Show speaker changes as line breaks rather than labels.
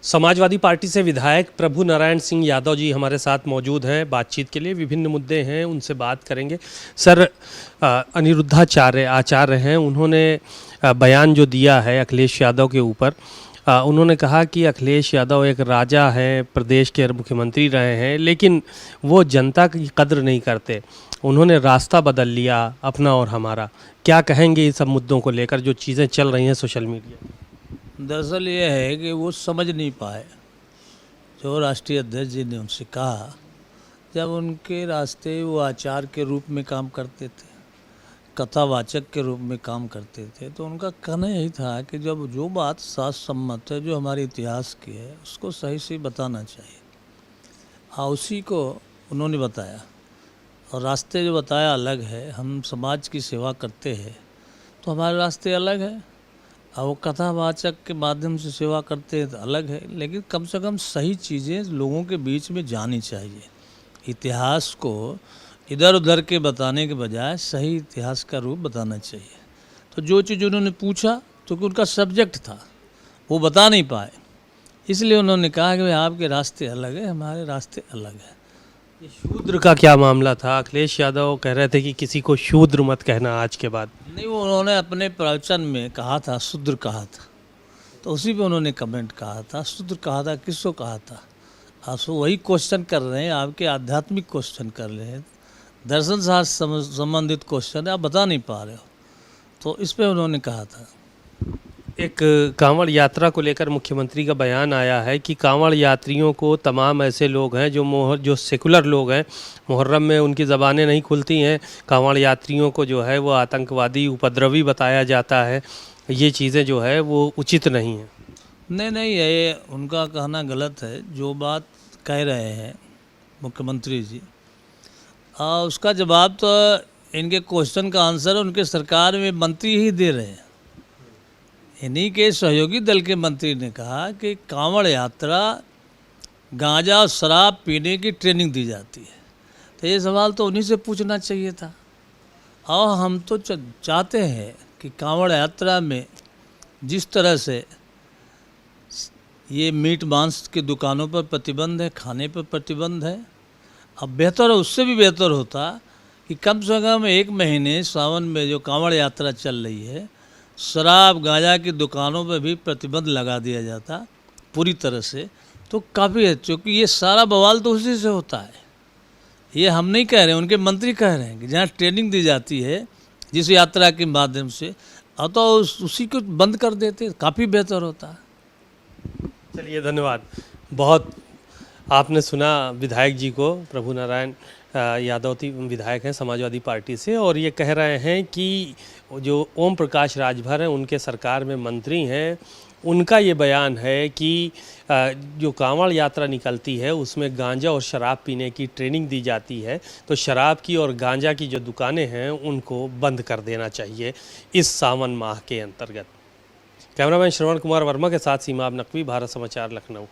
Samajwadi party से विधायक प्रभु नारायण सिंह यादव जी हमारे साथ मौजूद हैं बातचीत के लिए। विभिन्न मुद्दे हैं, उनसे बात करेंगे। सर, अनिरुद्धाचार्य आचार्य हैं, उन्होंने बयान जो दिया है अखिलेश यादव के ऊपर, उन्होंने कहा कि अखिलेश यादव एक राजा हैं, प्रदेश के मुख्यमंत्री रहे हैं, लेकिन वो जनता की कद्र नहीं करते। उन्होंने रास्ता बदल लिया अपना और हमारा। क्या कहेंगे इस सब मुद्दों को लेकर जो चीज़ें चल रही हैं सोशल मीडिया?
दरअसल ये है कि वो समझ नहीं पाए जो राष्ट्रीय अध्यक्ष जी ने उनसे कहा। जब उनके रास्ते वो आचार्य के रूप में काम करते थे, कथावाचक के रूप में काम करते थे, तो उनका कहना यही था कि जब जो बात शास्त्र सम्मत है, जो हमारे इतिहास की है, उसको सही से बताना चाहिए। हाँ, उसी को उन्होंने बताया और रास्ते जो बताया अलग है। हम समाज की सेवा करते हैं तो हमारे रास्ते अलग है, और वो कथावाचक के माध्यम से सेवा करते हैं तो अलग है। लेकिन कम से कम सही चीज़ें लोगों के बीच में जानी चाहिए। इतिहास को इधर उधर के बताने के बजाय सही इतिहास का रूप बताना चाहिए। तो जो चीज़ उन्होंने पूछा, तो कि उनका सब्जेक्ट था, वो बता नहीं पाए, इसलिए उन्होंने कहा कि भाई आपके रास्ते अलग है, हमारे रास्ते अलग है।
ये शूद्र का क्या मामला था? अखिलेश यादव कह रहे थे कि किसी को शूद्र मत कहना आज के बाद।
नहीं, वो उन्होंने अपने प्रवचन में कहा था, शूद्र कहा था, तो उसी पे उन्होंने कमेंट कहा था। शूद्र कहा था, किसको कहा था? आप सो वही क्वेश्चन कर रहे हैं, आपके आध्यात्मिक क्वेश्चन कर रहे हैं, दर्शन शास्त्र संबंधित क्वेश्चन है, आप बता नहीं पा रहे हो, तो इस पे उन्होंने कहा था।
एक कांवड़ यात्रा को लेकर मुख्यमंत्री का बयान आया है कि कांवड़ यात्रियों को तमाम ऐसे लोग हैं जो सेकुलर लोग हैं, मुहर्रम में उनकी ज़बानें नहीं खुलती हैं, कांवड़ यात्रियों को जो है वो आतंकवादी उपद्रवी बताया जाता है। ये चीज़ें जो है वो उचित नहीं हैं।
नहीं, ये उनका कहना गलत है। जो बात कह रहे हैं मुख्यमंत्री जी, उसका जवाब तो इनके क्वेश्चन का आंसर उनके सरकार में मंत्री ही दे रहे हैं। इन्हीं के सहयोगी दल के मंत्री ने कहा कि कांवड़ यात्रा गांजा और शराब पीने की ट्रेनिंग दी जाती है। तो ये सवाल तो उन्हीं से पूछना चाहिए था। और हम तो चाहते हैं कि कांवड़ यात्रा में जिस तरह से ये मीट मांस की दुकानों पर प्रतिबंध है, खाने पर प्रतिबंध है, अब बेहतर उससे भी बेहतर होता कि कम से कम 1 महीने सावन में जो कांवड़ यात्रा चल रही है, शराब गांजा की दुकानों पर भी प्रतिबंध लगा दिया जाता पूरी तरह से, तो काफ़ी है। क्योंकि ये सारा बवाल तो उसी से होता है। ये हम नहीं कह रहे हैं, उनके मंत्री कह रहे हैं कि जहाँ ट्रेनिंग दी जाती है जिस यात्रा के माध्यम से, अब तो उसी को बंद कर देते, काफ़ी बेहतर होता है।
चलिए, धन्यवाद। बहुत आपने सुना विधायक जी को। प्रभु नारायण यादव विधायक हैं समाजवादी पार्टी से, और ये कह रहे हैं कि जो ओम प्रकाश राजभर हैं, उनके सरकार में मंत्री हैं, उनका ये बयान है कि जो कांवड़ यात्रा निकलती है उसमें गांजा और शराब पीने की ट्रेनिंग दी जाती है, तो शराब की और गांजा की जो दुकानें हैं उनको बंद कर देना चाहिए इस सावन माह के अंतर्गत। कैमरामैन श्रवण कुमार वर्मा के साथ सीमा नकवी, भारत समाचार, लखनऊ।